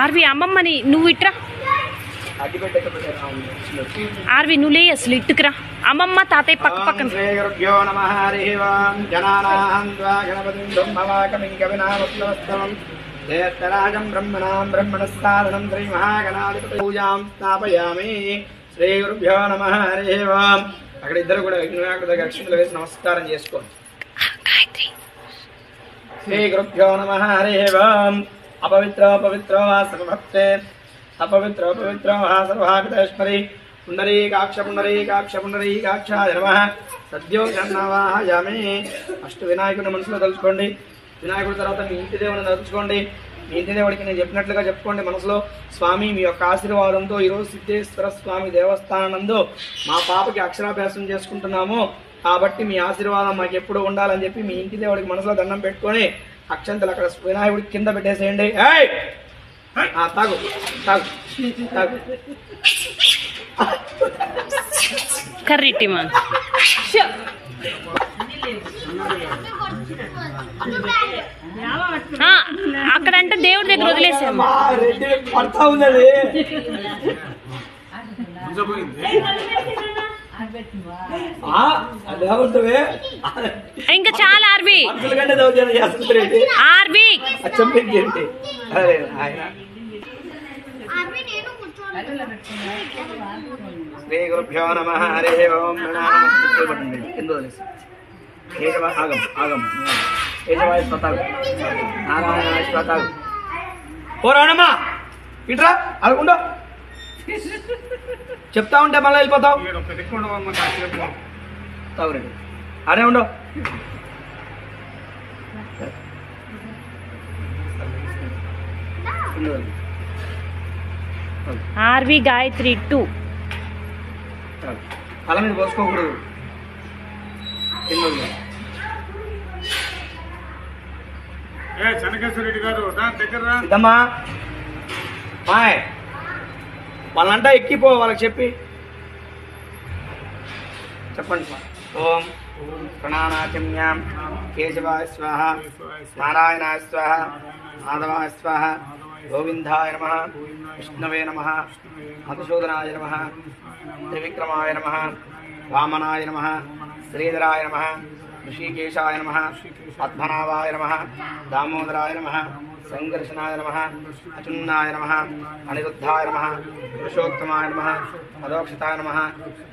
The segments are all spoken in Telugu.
ఆర్వి అమ్మమ్మని నువ్వు ఇట్రా ఆర్వి నువ్వులే అసలు ఇట్టుకురా అమ్మమ్మ తాతయ్య పక్క పక్కన జ్యేష్ఠరాజం బ్రహ్మణాం బ్రహ్మణస్థానం శ్రీ మహాగణాధిపతి పూజాం స్థాపయామి. శ్రీ గురుభ్యో నమః. హరి ఓం. అక్కడ ఇద్దరు కూడా వినాయకుడి దగ్గర అక్షంతలు వేసి నమస్కారం చేసుకోండి. శ్రీ గురుభ్యో నమః. హరి ఓం. అపవిత్రో పవిత్రో వా సర్వభక్తే అపవిత్రో పవిత్రో వా సర్వాగతేశ్వరి పుండరీకాక్ష పుండరీకాక్ష పుండరీకాక్షాయ నమః. సద్యో జన్మవాహయామి. అష్ట వినాయకుడిని మనసులో తలుచుకోండి. వినాయకుడి తర్వాత మీ ఇంటి దేవుడిని తలుచుకోండి. మీ ఇంటి దేవుడికి నేను చెప్పినట్లుగా చెప్పుకోండి మనసులో. స్వామి మీ యొక్క ఆశీర్వాదంతో ఈరోజు సిద్ధేశ్వర స్వామి దేవస్థానం నందు మా పాపకి అక్షరాభ్యాసం చేసుకుంటున్నాము కాబట్టి మీ ఆశీర్వాదం మాకు ఎప్పుడు ఉండాలని చెప్పి మీ ఇంటి దేవుడికి మనసులో దండం పెట్టుకొని అక్షంతలు అక్కడ వినాయకుడికి కింద పెట్టేసేయండి. తాగు తాగు తాగు కర్రీటి మా అక్కడంటే దేవుడి దగ్గర వదిలేసాము. ఇంకా చాలా ఆర్బి ఆర్బి శ్రీ గురుభ్యో నమః. హరి ఓం. ఆగం ఆగం నారాయణ ఓ రావణమ్మా ఇట్రా అనుకుంటా చెప్తా ఉంటే మళ్ళీ వెళ్ళిపోతావు. తాగురండి అనే ఉండవు. ఆర్వి గాయత్రి 2 తల మీద పోసుకోకూడదు. చెన్నకేశ్వరరెడ్డి గారు దగ్గర ఇదమ్మా మాయ్ వాళ్ళంటా ఎక్కిపో వాళ్ళకి చెప్పి చెప్పండి. ఓం ప్రణానాచమ్యాం కేశవాయ స్వాహ నారాయణాయ స్వాహ మాధవాయ స్వాహ గోవిందాయ నమః విష్ణవే నమః మధుసూదనాయ నమః త్రివిక్రమాయ నమః వామనాయ నమః శ్రీధరాయ నమః ఋషికేశాయ నమః పద్మనాభాయ నమః దామోదరాయ నమః సంఘర్షణాయ నమః అచున్నాయ నమః అనిరుద్ధాయ నమః పురుషోత్తమాయ నమః అదోక్షతాయ నమః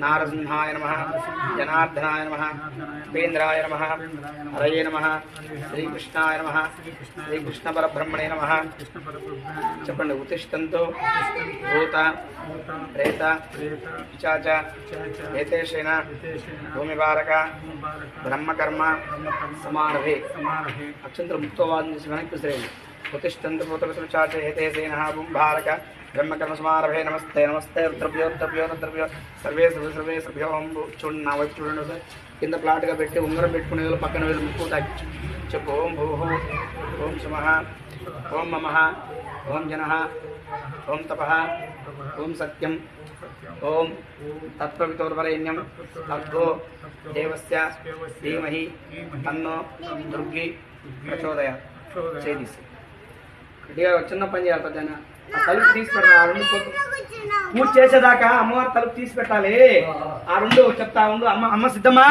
నారసింహాయ నమః జనార్దనాయ నమః ఉపేంద్రాయ నమః హరయే నమః శ్రీకృష్ణాయ నమః శ్రీకృష్ణ పరబ్రహ్మణే నమః. చెప్పండి. ఉతిష్టంతో భూత ప్రేత పిశాచ ఏతేషేణ భూమిభారక బ్రహ్మకర్మ సమారభే. అక్షంతరం ముక్తో వాదం చేసి వెనక్కి విసిరేయండి. ఉతిష్టంతో భూత పిశాచ ఏతేషేణ భూమిభారక బ్రహ్మకర్మ సమారభే. నమస్తే నమస్తే ద్రవ్యో ద్రవ్యో ద్రవ్యో సర్వే సర్వే సర్వే సభ్యో. చూడండి నా వైపు చూడండి సార్. కింద ప్లాట్గా పెట్టి ఉంగరం పెట్టుకునే వాళ్ళు పక్కన వెళ్ళి ముక్కు తాకి చెప్పు. ఓం భూః ఓం సుమః ఓం మమః ఓం జనః ఓం తపః ఓం సత్యం ఓం తత్వవితోర్వరేణ్యం తద్గో దేవస్య ధీమహి తన్నో దుర్గి ప్రచోదయాత్. చేసి గట్టిగా చిన్న పని చేయాలి. పెద్ద ఆ తలుపు తీసి పెట్టాలి. ఆ రెండు పూజ చేసేదాకా అమ్మవారి తలుపు తీసి పెట్టాలి. ఆ రెండు చెప్తా ఉండు. అమ్మ సిద్ధమ్మా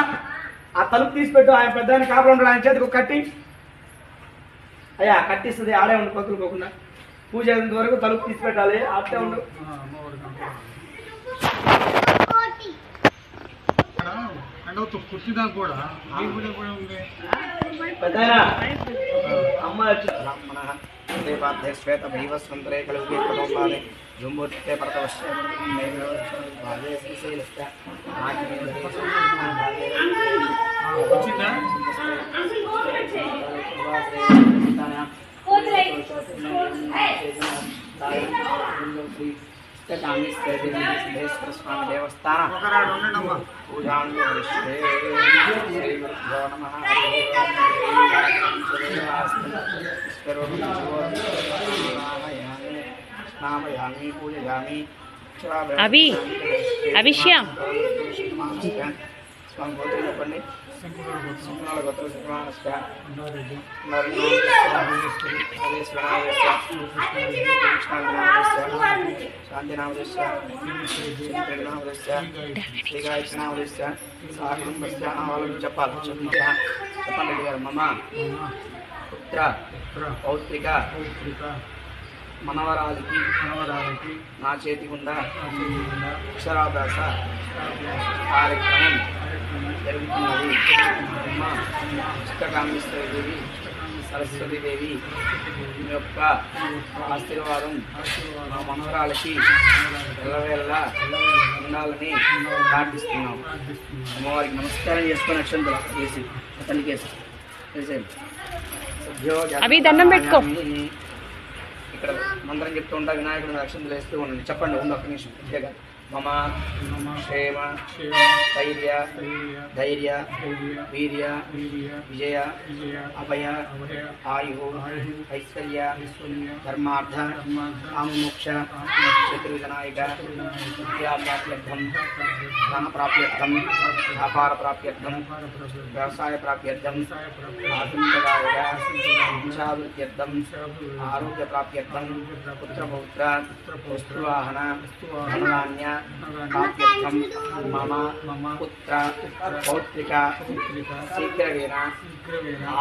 ఆ తలుపు తీసి పెట్టు. ఆయన పెద్ద ఆయన కాపులు ఉంటాడు. ఆయన చేతికి కట్టి అయ్యా కట్టిస్తుంది. ఆడే ఉండు కొతులుకోకుండా. పూజ అయ్యేంత వరకు తలుపు తీసి పెట్టాలి. ఆడే ఉండు. కూడా అమ్మ బ్రాహ్మణ దేవాధ్య శ్వేత భైవస్వంతరే కలుగే ప్రథోపాదే జుంబోత్తే పరతవశ్య భాగే శ్రీశైలస్య సిద్ధేశ్వర స్వామి దేవస్థాన అవి అవిష్య చెప్పండి. చెప్పాలి చెప్పండి గారు. మమ పుత్ర పౌత్రిక మనవరాలికి నా చేతి గుండా అక్షరాభ్యాస కార్యక్రమం జరుగుతున్నది. అమ్మ ఇష్టకామేశ్వరి దేవి సరస్వతి దేవి మీ యొక్క ఆశీర్వాదం మా మనవరాలకి ఎల్లవేళలా ఉండాలని ప్రార్థిస్తున్నాం. అమ్మవారికి నమస్కారం చేసుకొని అక్షంతలు వేసి అతనికి వేసేది. అవి దండం పెట్టుకో. ఇక్కడ మంత్రం చెప్తూ ఉంటా, వినాయకుడు అక్షంతలు వేస్తూ ఉండండి. చెప్పండి ఉంది ఒక్క నిమిషం. అంతేగా మమ క్షేమ ధైర్య ధైర్య వీర్య విజయ అభయ ఆయు ఐశ్వర్య ధర్మార్థ కామమోక్ష చతుర్విధనాయక విద్యాప్రాప్త్యర్థం ధనప్రాప్త్యర్థం వ్యాపార ప్రాప్త్యర్థం వ్యవసాయ ప్రాప్త్యర్థం ఆత్మదాయక వంశాభివృద్ధ్యర్థం ఆరోగ్య ప్రాప్త్యర్థం పుత్రపౌత్ర వస్తువాహన ధనధాన్య ప్రాప్త్యర్థం మమ పుత్ర పౌత్రిక శీఘ్రవేణ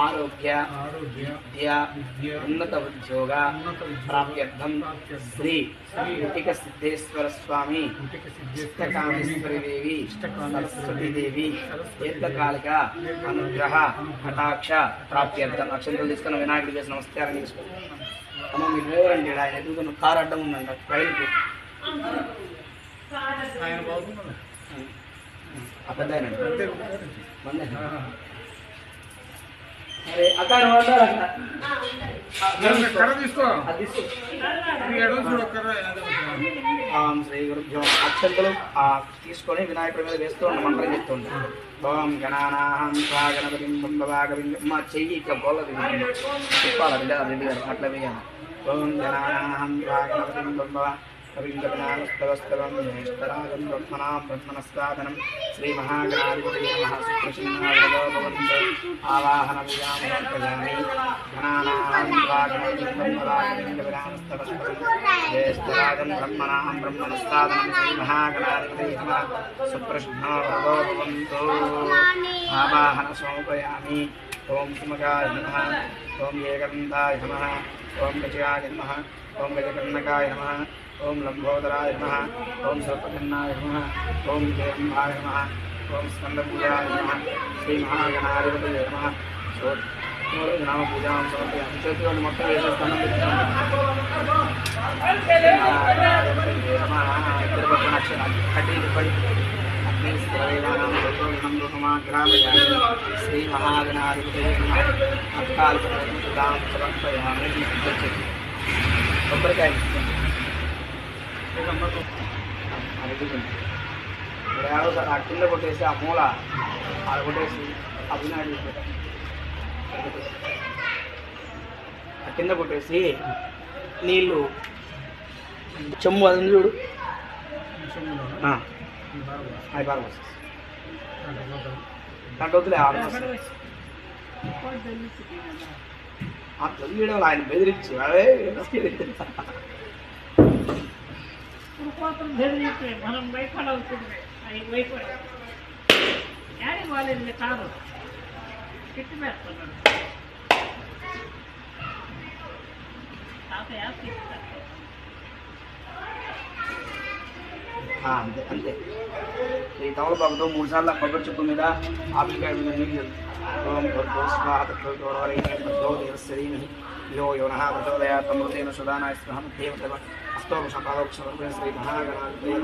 ఆరోగ్య విద్య ఉన్నత ఉద్యోగ ప్రాప్త్యర్థం శ్రీ కుటిక సిద్ధేశ్వర స్వామి ఇష్టకామేశ్వరి దేవి సరస్వతి దేవి దీర్ఘకాలిక అనుగ్రహ కటాక్ష ప్రాప్త్యర్థం. అక్షంతలు తీసుకున్న వినాయకుడికి చేసిన నమస్కారం చేసుకోండి. అమ్మ మీ డ్రైవర్ అండి, ఆయన ఎదుగుతున్న కారు అడ్డం ఉందండి రైలుకు. శ్రీ గురుభ్యో అక్షంతలు తీసుకొని వినాయకుడి మీద వేస్తూ ఉన్న మంత్రం చెప్తుంది. ఓం గణానాహం గణపతి మా చెయ్యి ఇట్లా గోళ్ళ చెప్పాలి రెడ్డి గారు అట్లా వేయాలి. ఓం గణానాహం గణపతి కవింగనాస్తవస్తవం జ్యేష్ఠరాజం బ్రహ్మణాం బ్రహ్మణస్వాదనం శ్రీ మహాగణాధిపతయే నమః. సుప్రసన్నో భవంతు ఆవాహన విరామయామి. గణానాం జ్యేష్ఠరాజం బ్రహ్మణాం బ్రహ్మణస్వాదనం శ్రీ మహాగణాధిపతయే నమః. సుప్రసన్నో భవంతు ఆవాహన సమర్పయామి. ఓం సుమగాయ నమః. ఓం ఏకదంతాయ నమః. ఓం గజాయ నమః. ఓం గజకర్ణకాయ నమః. ఓం లంబోదరాయ నమః. ఓం సర్పకర్ణాయ నమః. ఓం జయంభాయ నమః. ఓం స్కందపూజాయ నమః. శ్రీ మహాగణాధిపతయే నమః. నామ పూజాం సమర్పయామి. చేతి వాళ్ళు మొత్తం వేసేస్తాను. ఇద్దరు పక్కన అక్షరాలు కట్టి పడి శ్రీ మహాగణాధిపతయే నమః. అక్కాలికం సమర్పయామి. కొబ్బరికాయ ఆ కింద కొట్టేసి ఆ మూల అది కొట్టేసి ఆ వినాయకుడు ఆ కింద కొట్టేసి నీళ్ళు చెమ్ము అది చూడు అది బాగా వస్తుంది. దాంట్లో వద్దులే ఆ తొలియడం ఆయన బెదిరించి అవే మనం భయపడవుతుంది. అవి భయపడే డాడీ వాళ్ళని కాదు తిట్టి పెడుతున్నాడు. అంతే అంతే. ఈ తమలపాకుతో 3 సార్లు కొబ్బరి చెప్పు మీద ఆపికాయ మీద నీళ్ళు यो योनः प्रचोदयात् तमृतेन सुदानाय स्वहं देवदेव अस्तोपशपादोक्षवर्गेण श्री महागणाधिपतये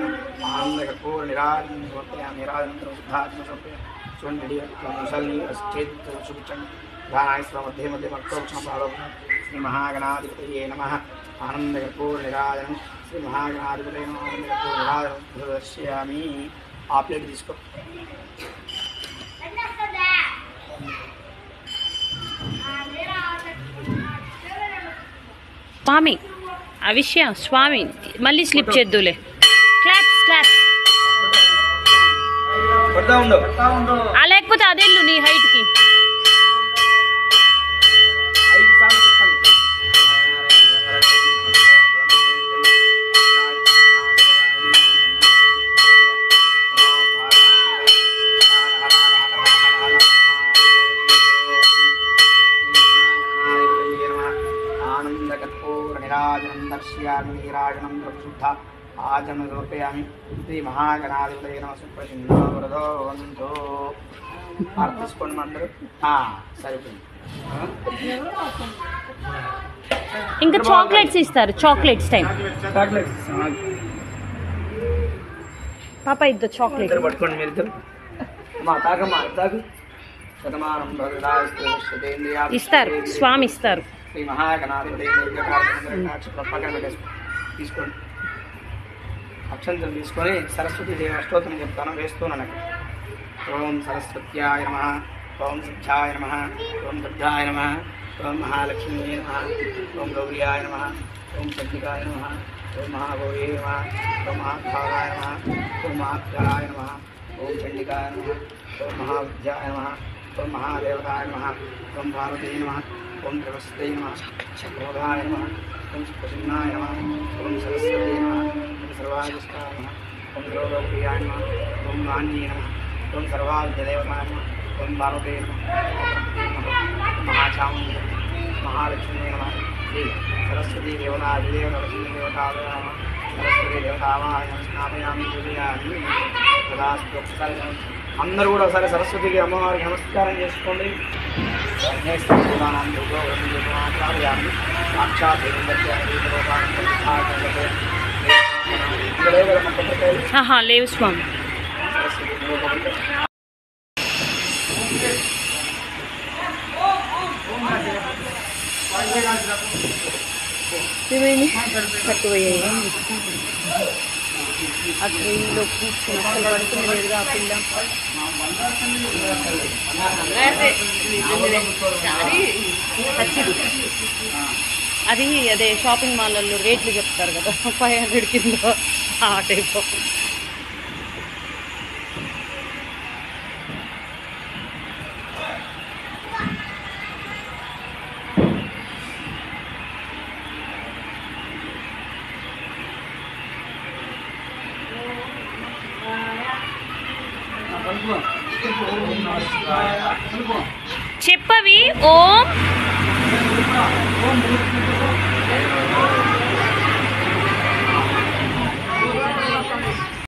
आनन्दकर्पूरनिराजनं समर्पयामि. निराजनं शुद्धात्मं समर्पयामि. सुवर्णनिडिमुसल्नि अस्चेत् सुभिक्षं दानाय स्वमध्ये मध्ये अस्तोपशपादोक्षं श्री महागणाधिपतये नमः. आनन्दकर्पूरनिराजनं श्री महागणाधिपतये नमः. आनन्दकर्पूरनिराजनं दर्शयामि. ఆ ప్లేట్ తీసుకో. స్వామి అవిష్య స్వామి మళ్ళీ స్లిప్ చేద్దులే. Claps claps. కొడతా ఉండు. లేకపోతే అదేళ్ళు నీ హైట్కి. దర్శయామి నీరాజనం ప్రక్షుబ్ధ ఆచమన సమర్పయామి. శ్రీ మహాగణాధిపతయే నమః. సుప్రసిద్ధో తీసుకోండి అందరూ. సరిపోయింది. ఇంకా చాక్లెట్స్ ఇస్తారు. Chocolates time. పాప ఇద్దరు చాక్లెట్ పట్టుకోండి మీరు ఇద్దరు. తాగమ్మా తాగు. ఇస్తారు. స్వామి ఇస్తారు. శ్రీ మహాగణాధిపతయే పక్కన పెట్టేసుకో. తీసుకోండి. అక్షంతలు తీసుకొని సరస్వతి దేవి అష్టోత్తరం చెప్తాను, వేస్తున్నాను. ఓం సరస్వత్యాయ నమః, ఓం సిద్ధాయ నమః, ఓం దుర్గాయ నమః, ఓం మహాలక్ష్మీయే నమః, ఓం గౌర్యాయ నమః, ఓం చండికాయ నమః, ఓం మహాగౌరీ నమః, ఓం మహాభాగాయ నమః, ఓం మహాభ్యాయ నమః, ఓం చండికాయ నమః, ఓం మహావిద్యాయ నమః, ఓం మహాదేవతాయ నమః, ఓం భారతీ నమః, ఓం త్రివస్థే నమః, శక్రోధాయ నమః, ఓం సుప్రసన్నాయ నమః, ఓం సరస్వతే నమః, ఓం సర్వాధిష్టాయ నమః, ఓం ద్రౌపదీయాయ నమః, ఓం నాన్యే నమః, ఓం సర్వావిద్యదేవతాయ నమః, ఓం భారతే నమః, ఓం మహాచాముండే మహాలక్ష్మీ నమః. శ్రీ సరస్వతీ దేవతాదేవ లక్ష్మీ దేవతాయ నమః. సరస్వతీ దేవతావాహనం స్నాపయామి పూజయామి. ఒకసారి అందరూ కూడా ఒకసారి సరస్వతికి అమ్మవారికి నమస్కారం చేసుకోండి. లేవు స్వామి. తక్కువయ్యాయి. ఆ ట్రైన్లో కూర్చుని అసలు పడుతుంది లేదుగా ఆ పిల్ల. అది అదే షాపింగ్ మాల్లో రేట్లు చెప్తారు కదా, 500 కింద ఆ టైప్. చెప్పవి. ఓం